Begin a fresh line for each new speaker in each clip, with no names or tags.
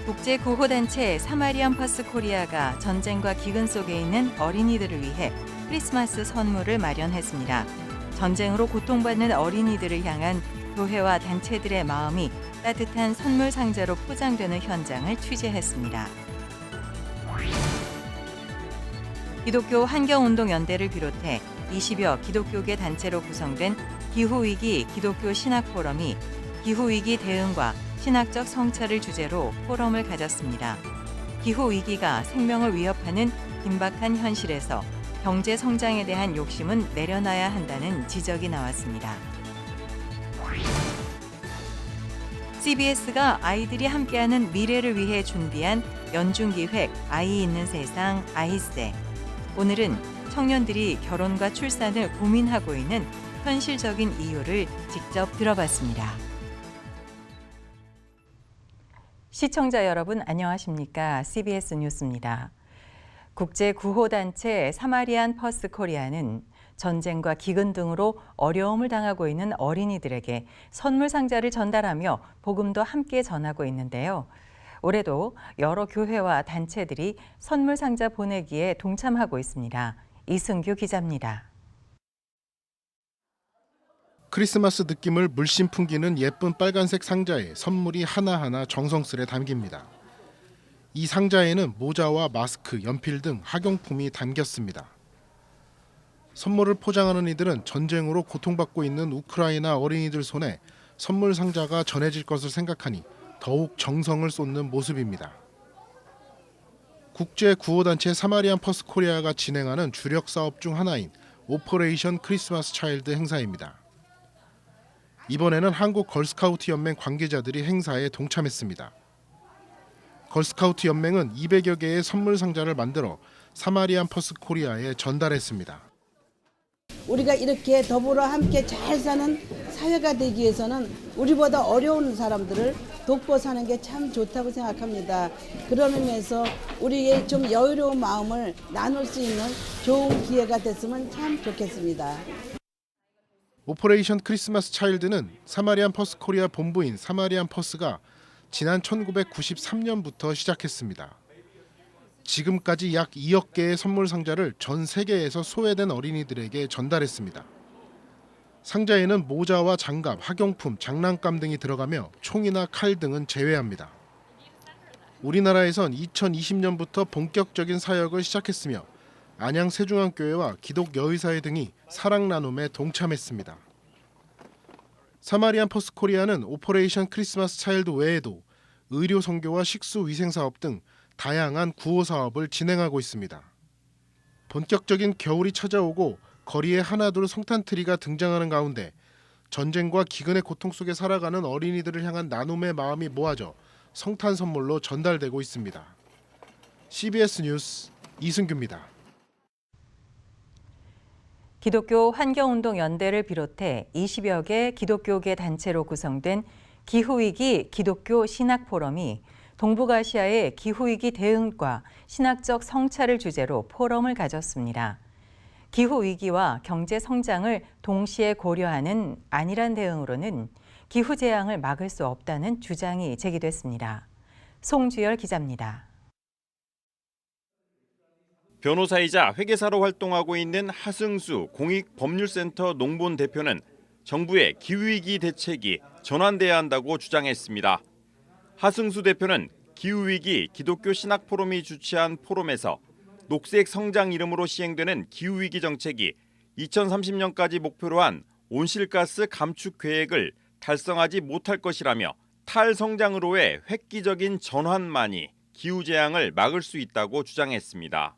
국제구호단체 사마리안 퍼스 코리아가 전쟁과 기근 속에 있는 어린이들을 위해 크리스마스 선물을 마련했습니다. 전쟁으로 고통받는 어린이들을 향한 교회와 단체들의 마음이 따뜻한 선물 상자로 포장되는 현장을 취재했습니다. 기독교 환경운동연대를 비롯해 20여 기독교계 단체로 구성된 기후위기 기독교 신학포럼이 기후위기 대응과 신학적 성찰을 주제로 포럼을 가졌습니다. 기후위기가 생명을 위협하는 긴박한 현실에서 경제 성장에 대한 욕심은 내려놔야 한다는 지적이 나왔습니다. CBS가 아이들이 함께하는 미래를 위해 준비한 연중기획 아이 있는 세상 아이세. 오늘은 청년들이 결혼과 출산을 고민하고 있는 현실적인 이유를 직접 들어봤습니다. 시청자 여러분 안녕하십니까? CBS 뉴스입니다. 국제구호단체 사마리안 퍼스 코리아는 전쟁과 기근 등으로 어려움을 당하고 있는 어린이들에게 선물 상자를 전달하며 복음도 함께 전하고 있는데요. 올해도 여러 교회와 단체들이 선물 상자 보내기에 동참하고 있습니다. 이승규 기자입니다.
크리스마스 느낌을 물씬 풍기는 예쁜 빨간색 상자에 선물이 하나하나 정성스레 담깁니다. 이 상자에는 모자와 마스크, 연필 등 학용품이 담겼습니다. 선물을 포장하는 이들은 전쟁으로 고통받고 있는 우크라이나 어린이들 손에 선물 상자가 전해질 것을 생각하니 더욱 정성을 쏟는 모습입니다. 국제구호단체 사마리안 퍼스 코리아가 진행하는 주력 사업 중 하나인 오퍼레이션 크리스마스 차일드 행사입니다. 이번에는 한국 걸스카우트 연맹 관계자들이 행사에 동참했습니다. 걸스카우트 연맹은 200여 개의 선물 상자를 만들어 사마리안 퍼스 코리아에 전달했습니다.
우리가 이렇게 더불어 함께 잘 사는 사회가 되기 위해서는 우리보다 어려운 사람들을 돕고 사는 게 참 좋다고 생각합니다. 그런 의미에서 우리의 좀 여유로운 마음을 나눌 수 있는 좋은 기회가 됐으면 참 좋겠습니다.
오퍼레이션 크리스마스 차일드는 사마리안 퍼스 코리아 본부인 사마리안 퍼스가 지난 1993년부터 시작했습니다. 지금까지 약 2억 개의 선물 상자를 전 세계에서 소외된 어린이들에게 전달했습니다. 상자에는 모자와 장갑, 학용품, 장난감 등이 들어가며 총이나 칼 등은 제외합니다. 우리나라에선 2020년부터 본격적인 사역을 시작했으며 안양 세중앙교회와 기독여의사회 등이 사랑 나눔에 동참했습니다. 사마리안 퍼스 코리아는 오퍼레이션 크리스마스 차일드 외에도 의료 선교와 식수 위생 사업 등 다양한 구호 사업을 진행하고 있습니다. 본격적인 겨울이 찾아오고 거리에 하나둘 성탄트리가 등장하는 가운데 전쟁과 기근의 고통 속에 살아가는 어린이들을 향한 나눔의 마음이 모아져 성탄 선물로 전달되고 있습니다. CBS 뉴스 이승규입니다.
기독교 환경운동연대를 비롯해 20여 개 기독교계 단체로 구성된 기후위기 기독교 신학포럼이 동북아시아의 기후위기 대응과 신학적 성찰을 주제로 포럼을 가졌습니다. 기후위기와 경제 성장을 동시에 고려하는 안일한 대응으로는 기후재앙을 막을 수 없다는 주장이 제기됐습니다. 송주열 기자입니다.
변호사이자 회계사로 활동하고 있는 하승수 공익법률센터 농본 대표는 정부의 기후위기 대책이 전환돼야 한다고 주장했습니다. 하승수 대표는 기후위기 기독교 신학포럼이 주최한 포럼에서 녹색 성장 이름으로 시행되는 기후위기 정책이 2030년까지 목표로 한 온실가스 감축 계획을 달성하지 못할 것이라며 탈성장으로의 획기적인 전환만이 기후재앙을 막을 수 있다고 주장했습니다.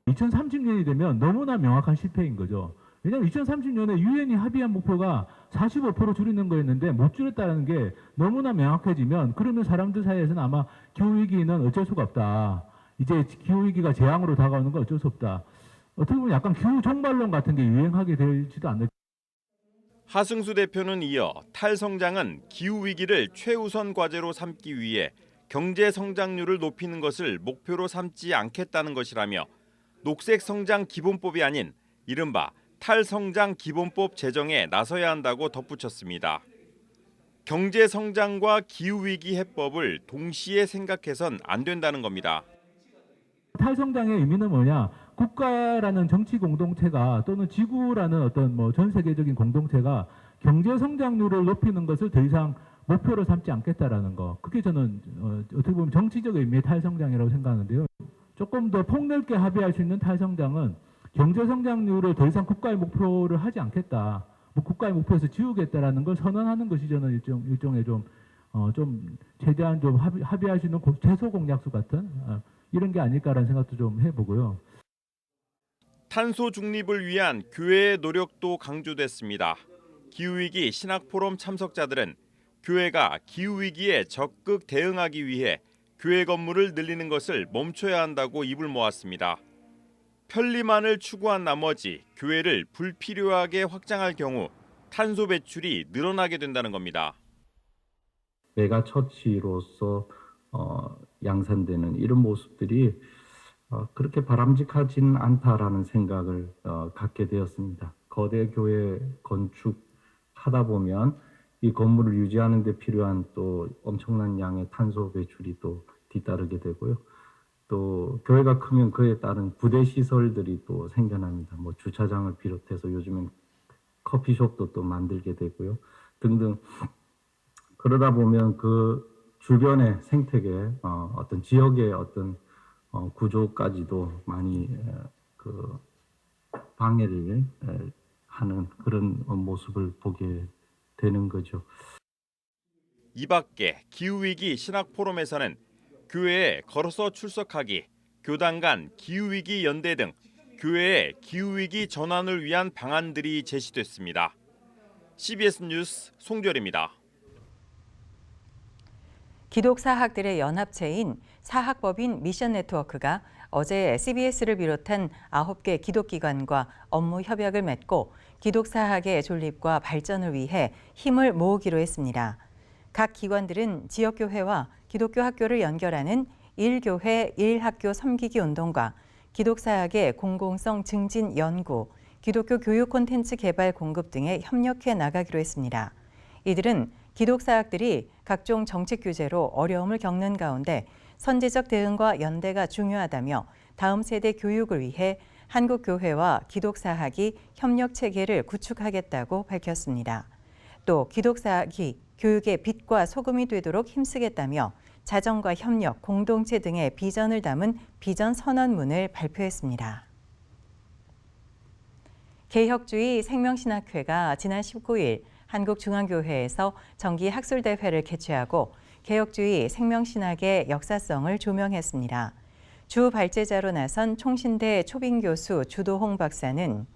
2030년이 되면 너무나 명확한 실패인 거죠. 왜냐하면 2030년에 유엔이 합의한 목표가 45% 줄이는 거였는데 못 줄였다는 게 너무나 명확해지면 그러면 사람들 사이에서는 아마 기후위기는 어쩔 수가 없다. 이제 기후위기가 재앙으로 다가오는 건 어쩔 수 없다. 어떻게 보면 약간 기후종말론 같은 게 유행하게 될지도 않을까.
하승수 대표는 이어 탈성장은 기후위기를 최우선 과제로 삼기 위해 경제 성장률을 높이는 것을 목표로 삼지 않겠다는 것이라며 녹색 성장 기본법이 아닌 이른바 탈성장 기본법 제정에 나서야 한다고 덧붙였습니다. 경제 성장과 기후 위기 해법을 동시에 생각해선 안 된다는 겁니다.
탈성장의 의미는 뭐냐? 국가라는 정치 공동체가 또는 지구라는 어떤 전 세계적인 공동체가 경제 성장률을 높이는 것을 더 이상 목표로 삼지 않겠다라는 거. 그게 저는 어떻게 보면 정치적 의미의 탈성장이라고 생각하는데요. 조금 더 폭넓게 합의할 수 있는 탈성장은 경제 성장률을 더 이상 국가의 목표를 하지 않겠다. 국가의 목표에서 지우겠다라는 걸 선언하는 것이 저는 일종의 좀 최대한 좀 합의할 수 있는 최소 공약수 같은 이런 게 아닐까라는 생각도 좀 해보고요.
탄소 중립을 위한 교회의 노력도 강조됐습니다. 기후위기 신학포럼 참석자들은 교회가 기후위기에 적극 대응하기 위해 교회 건물을 늘리는 것을 멈춰야 한다고 입을 모았습니다. 편리만을 추구한 나머지 교회를 불필요하게 확장할 경우 탄소 배출이 늘어나게 된다는 겁니다.
메가처치로서 양산되는 이런 모습들이 그렇게 바람직하진 않다라는 생각을 갖게 되었습니다. 거대 교회 건축하다 보면 이 건물을 유지하는 데 필요한 또 엄청난 양의 탄소 배출이 또 뒤따르게 되고요. 또 교회가 크면 그에 따른 부대 시설들이 또 생겨납니다. 주차장을 비롯해서 요즘엔 커피숍도 또 만들게 되고요. 등등. 그러다 보면 그 주변의 생태계, 어떤 지역의 어떤 구조까지도 많이 그 방해를 하는 그런 모습을 보게 되는 거죠.
이 밖에 기후위기 신학포럼에서는 교회에 걸어서 출석하기, 교단 간 기후위기 연대 등 교회의 기후위기 전환을 위한 방안들이 제시됐습니다. CBS 뉴스 송별입니다.
기독사학들의 연합체인 사학법인 미션네트워크가 어제 CBS를 비롯한 9개 기독기관과 업무 협약을 맺고 기독사학의 존립과 발전을 위해 힘을 모으기로 했습니다. 각 기관들은 지역교회와 기독교 학교를 연결하는 1교회 1학교 섬기기 운동과 기독사학의 공공성 증진 연구, 기독교 교육 콘텐츠 개발 공급 등에 협력해 나가기로 했습니다. 이들은 기독사학들이 각종 정책 규제로 어려움을 겪는 가운데 선제적 대응과 연대가 중요하다며 다음 세대 교육을 위해 한국교회와 기독사학이 협력 체계를 구축하겠다고 밝혔습니다. 또 기독사학이 교육의 빛과 소금이 되도록 힘쓰겠다며 자정과 협력, 공동체 등의 비전을 담은 비전 선언문을 발표했습니다. 개혁주의 생명신학회가 지난 19일 한국중앙교회에서 정기 학술대회를 개최하고 개혁주의 생명신학의 역사성을 조명했습니다. 주 발제자로 나선 총신대 초빙교수 주도홍 박사는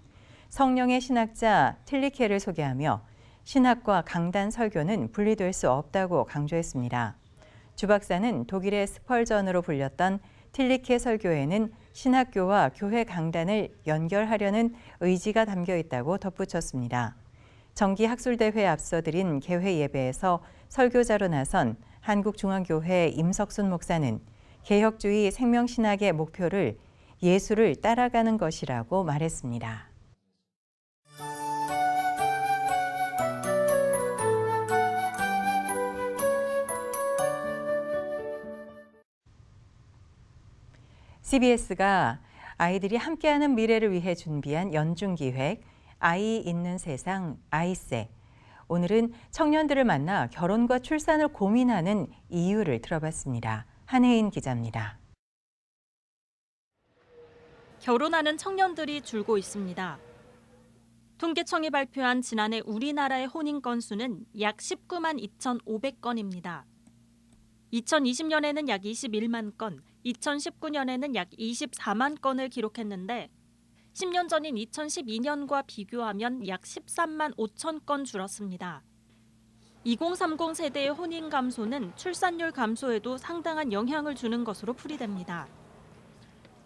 성령의 신학자 틸리케를 소개하며 신학과 강단 설교는 분리될 수 없다고 강조했습니다. 주 박사는 독일의 스펄전으로 불렸던 틸리케 설교에는 신학교와 교회 강단을 연결하려는 의지가 담겨 있다고 덧붙였습니다. 정기 학술대회에 앞서 드린 개회 예배에서 설교자로 나선 한국중앙교회 임석순 목사는 개혁주의 생명신학의 목표를 예수를 따라가는 것이라고 말했습니다. CBS가 아이들이 함께하는 미래를 위해 준비한 연중기획 아이 있는 세상 아이세. 오늘은 청년들을 만나 결혼과 출산을 고민하는 이유를 들어봤습니다. 한혜인 기자입니다.
결혼하는 청년들이 줄고 있습니다. 통계청이 발표한 지난해 우리나라의 혼인 건수는 약 19만 2,500건입니다. 2020년에는 약 21만 건, 2019년에는 약 24만 건을 기록했는데 10년 전인 2012년과 비교하면 약 13만 5천 건 줄었습니다. 2030 세대의 혼인 감소는 출산율 감소에도 상당한 영향을 주는 것으로 풀이됩니다.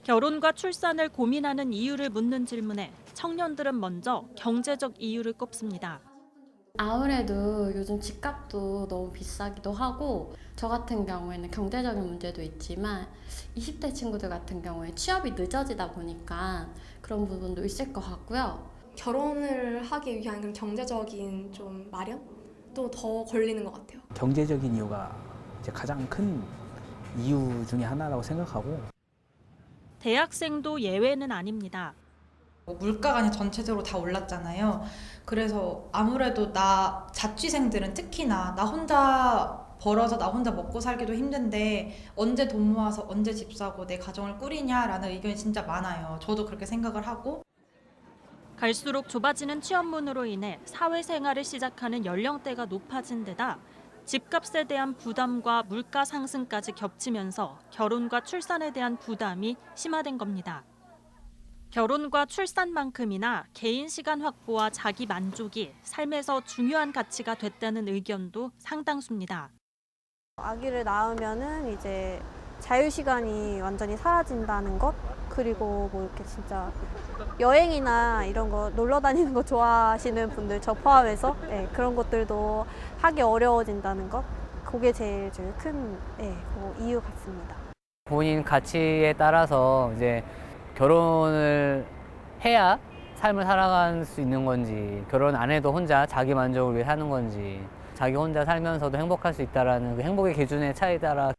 결혼과 출산을 고민하는 이유를 묻는 질문에 청년들은 먼저 경제적 이유를 꼽습니다.
아무래도 요즘 집값도 너무 비싸기도 하고 저 같은 경우에는 경제적인 문제도 있지만 20대 친구들 같은 경우에 취업이 늦어지다 보니까 그런 부분도 있을 것 같고요.
결혼을 하기 위한 경제적인 좀 마련? 또 더 걸리는 것 같아요.
경제적인 이유가 이제 가장 큰 이유 중에 하나라고 생각하고
대학생도 예외는 아닙니다.
물가가 그냥 전체적으로 다 올랐잖아요. 그래서 아무래도 나 자취생들은 특히나 나 혼자 벌어서 나 혼자 먹고 살기도 힘든데 언제 돈 모아서 언제 집 사고 내 가정을 꾸리냐라는 의견이 진짜 많아요. 저도 그렇게 생각을 하고.
갈수록 좁아지는 취업문으로 인해 사회생활을 시작하는 연령대가 높아진 데다 집값에 대한 부담과 물가 상승까지 겹치면서 결혼과 출산에 대한 부담이 심화된 겁니다. 결혼과 출산만큼이나 개인 시간 확보와 자기 만족이 삶에서 중요한 가치가 됐다는 의견도 상당수입니다.
아기를 낳으면은 이제 자유 시간이 완전히 사라진다는 것, 그리고 뭐 이렇게 진짜 여행이나 이런 거 놀러 다니는 거 좋아하시는 분들 저 포함해서 그런 것들도 하기 어려워진다는 것, 그게 제일 큰 뭐 이유 같습니다.
본인 가치에 따라서 이제 결혼을 해야 삶을 살아갈 수 있는 건지, 결혼 안 해도 혼자 자기 만족을 위해 사는 건지, 자기 혼자 살면서도 행복할 수 있다라는 그 행복의 기준의 차이에 따라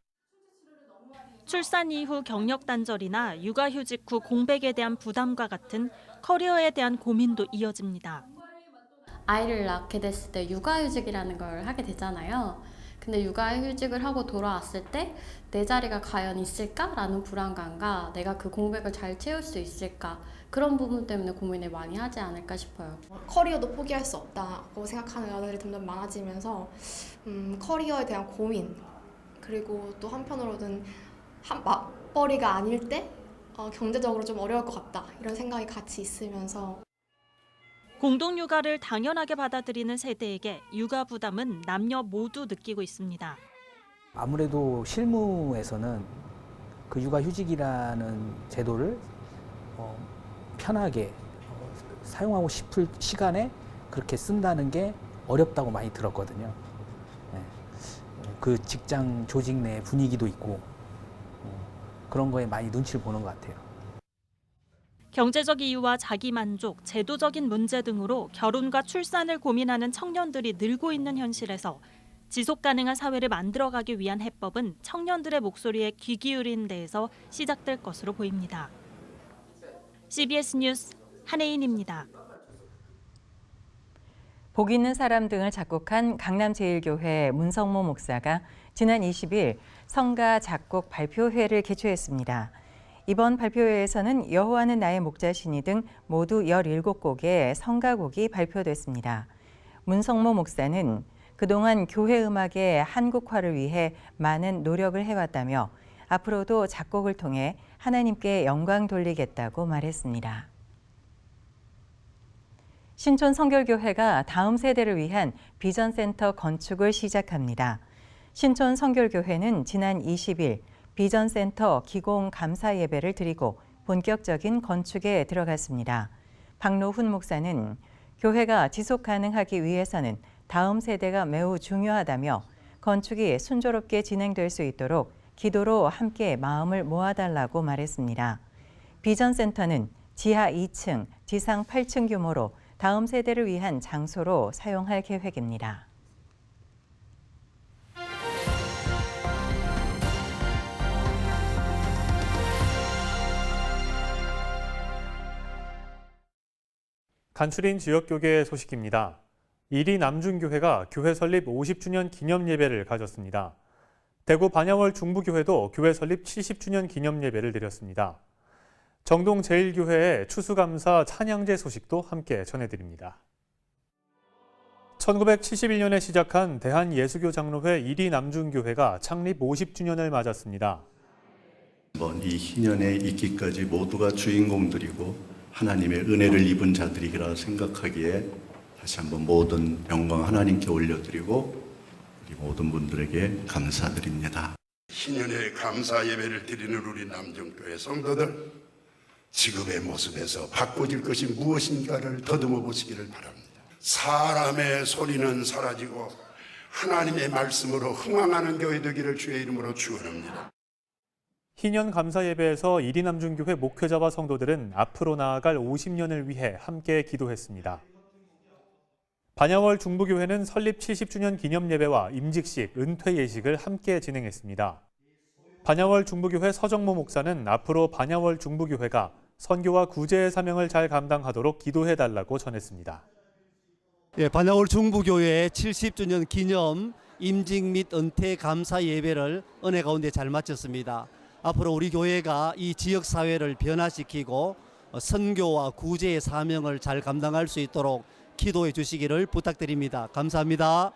출산 이후 경력 단절이나 육아휴직 후 공백에 대한 부담과 같은 커리어에 대한 고민도 이어집니다.
아이를 낳게 됐을 때 육아휴직이라는 걸 하게 되잖아요. 근데 육아휴직을 하고 돌아왔을 때 내 자리가 과연 있을까라는 불안감과 내가 그 공백을 잘 채울 수 있을까, 그런 부분 때문에 고민을 많이 하지 않을까 싶어요.
커리어도 포기할 수 없다고 생각하는 여자들이 점점 많아지면서 커리어에 대한 고민, 그리고 또 한편으로는 맞벌이가 아닐 때 경제적으로 좀 어려울 것 같다, 이런 생각이 같이 있으면서
공동육아를 당연하게 받아들이는 세대에게 육아 부담은 남녀 모두 느끼고 있습니다.
아무래도 실무에서는 그 육아휴직이라는 제도를 편하게 사용하고 싶을 시간에 그렇게 쓴다는 게 어렵다고 많이 들었거든요. 그 직장 조직 내 분위기도 있고 그런 거에 많이 눈치를 보는 것 같아요.
경제적 이유와 자기 만족, 제도적인 문제 등으로 결혼과 출산을 고민하는 청년들이 늘고 있는 현실에서 지속 가능한 사회를 만들어가기 위한 해법은 청년들의 목소리에 귀 기울이는 데에서 시작될 것으로 보입니다. CBS 뉴스 한혜인입니다.
복 있는 사람 등을 작곡한 강남제일교회 문성모 목사가 지난 20일 성가 작곡 발표회를 개최했습니다. 이번 발표회에서는 여호와는 나의 목자시니 등 모두 17곡의 성가곡이 발표됐습니다. 문성모 목사는 그동안 교회 음악의 한국화를 위해 많은 노력을 해왔다며 앞으로도 작곡을 통해 하나님께 영광 돌리겠다고 말했습니다. 신촌 성결교회가 다음 세대를 위한 비전센터 건축을 시작합니다. 신촌 성결교회는 지난 20일 비전센터 기공 감사 예배를 드리고 본격적인 건축에 들어갔습니다. 박노훈 목사는 교회가 지속 가능하기 위해서는 다음 세대가 매우 중요하다며 건축이 순조롭게 진행될 수 있도록 기도로 함께 마음을 모아달라고 말했습니다. 비전센터는 지하 2층, 지상 8층 규모로 다음 세대를 위한 장소로 사용할 계획입니다.
간추린 지역교계 소식입니다. 이리 남중교회가 교회 설립 50주년 기념 예배를 가졌습니다. 대구 반야월 중부교회도 교회 설립 70주년 기념 예배를 드렸습니다. 정동 제일교회의 추수감사 찬양제 소식도 함께 전해드립니다. 1971년에 시작한 대한예수교 장로회 이리 남중교회가 창립 50주년을 맞았습니다.
이 희년에 있기까지 모두가 주인공들이고 하나님의 은혜를 입은 자들이라 생각하기에 다시 한번 모든 영광 하나님께 올려드리고 우리 모든 분들에게 감사드립니다.
희년에 감사 예배를 드리는 우리 남중교회 성도들, 지금의 모습에서 바꿔질 것이 무엇인가를 더듬어 보시기를 바랍니다. 사람의 소리는 사라지고 하나님의 말씀으로 흥황하는 교회 되기를 주의 이름으로 축원합니다.
희년 감사 예배에서 이리 남중교회 목회자와 성도들은 앞으로 나아갈 50년을 위해 함께 기도했습니다. 반야월 중부교회는 설립 70주년 기념 예배와 임직식, 은퇴 예식을 함께 진행했습니다. 반야월 중부교회 서정모 목사는 앞으로 반야월 중부교회가 선교와 구제의 사명을 잘 감당하도록 기도해달라고 전했습니다.
반야월 중부교회의 70주년 기념 임직 및 은퇴 감사 예배를 은혜 가운데 잘 마쳤습니다. 앞으로 우리 교회가 이 지역 사회를 변화시키고 선교와 구제의 사명을 잘 감당할 수 있도록 기도해 주시기를 부탁드립니다. 감사합니다.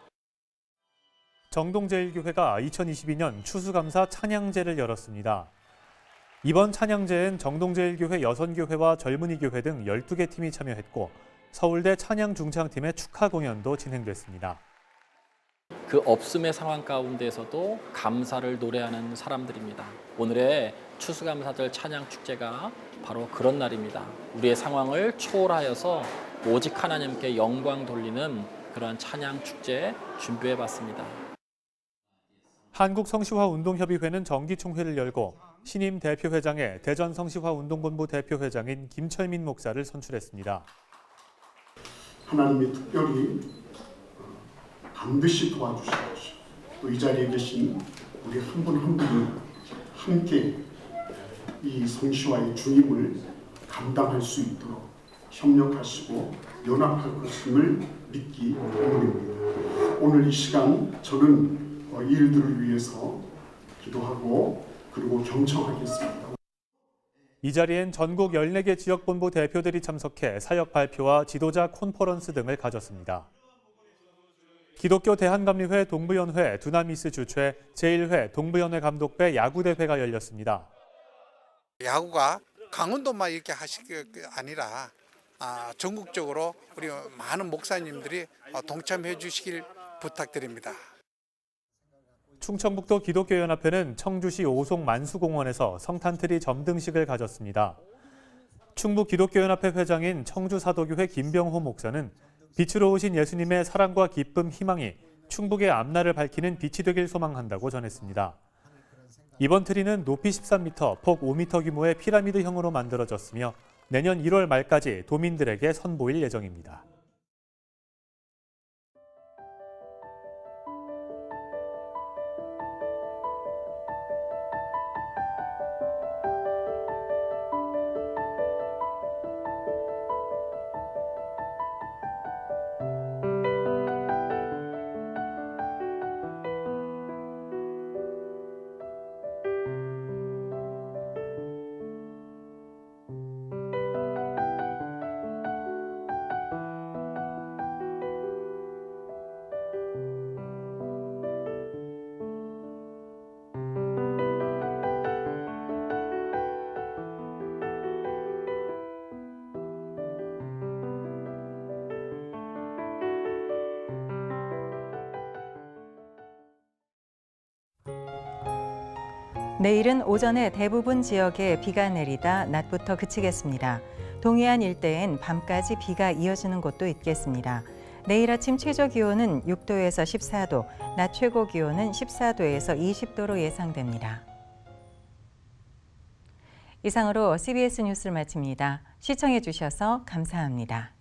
정동제일교회가 2022년 추수감사 찬양제를 열었습니다. 이번 찬양제엔 정동제일교회 여선교회와 젊은이교회 등 12개 팀이 참여했고 서울대 찬양중창팀의 축하 공연도 진행됐습니다.
그 없음의 상황 가운데서도 감사를 노래하는 사람들입니다. 오늘의 추수감사절 찬양축제가 바로 그런 날입니다. 우리의 상황을 초월하여서 오직 하나님께 영광 돌리는 그런 찬양축제 준비해봤습니다.
한국성시화운동협의회는 정기총회를 열고 신임 대표회장에 대전성시화운동본부 대표회장인 김철민 목사를 선출했습니다.
하나님이 특별히 반드시 도와주실 것이고 또 이 자리에 계신 우리 한 분 한 분이 함께 이 성시화의 주임을 감당할 수 있도록 협력하시고 연합할 것임을 믿기 때문입니다. 오늘 이 시간 저는 이 일들을 위해서 기도하고 그리고 경청하겠습니다.
이 자리엔 전국 14개 지역본부 대표들이 참석해 사역 발표와 지도자 콘퍼런스 등을 가졌습니다. 기독교 대한감리회 동부연회 두나미스 주최 제1회 동부연회 감독배 야구대회가 열렸습니다.
야구가 강원도만 이렇게 하실 게 아니라 전국적으로 우리 많은 목사님들이 동참해 주시길 부탁드립니다.
충청북도 기독교연합회는 청주시 오송 만수공원에서 성탄트리 점등식을 가졌습니다. 충북기독교연합회 회장인 청주사도교회 김병호 목사는 빛으로 오신 예수님의 사랑과 기쁨, 희망이 충북의 앞날을 밝히는 빛이 되길 소망한다고 전했습니다. 이번 트리는 높이 13m, 폭 5m 규모의 피라미드형으로 만들어졌으며 내년 1월 말까지 도민들에게 선보일 예정입니다.
내일은 오전에 대부분 지역에 비가 내리다 낮부터 그치겠습니다. 동해안 일대엔 밤까지 비가 이어지는 곳도 있겠습니다. 내일 아침 최저 기온은 6도에서 14도, 낮 최고 기온은 14도에서 20도로 예상됩니다. 이상으로 CBS 뉴스를 마칩니다. 시청해 주셔서 감사합니다.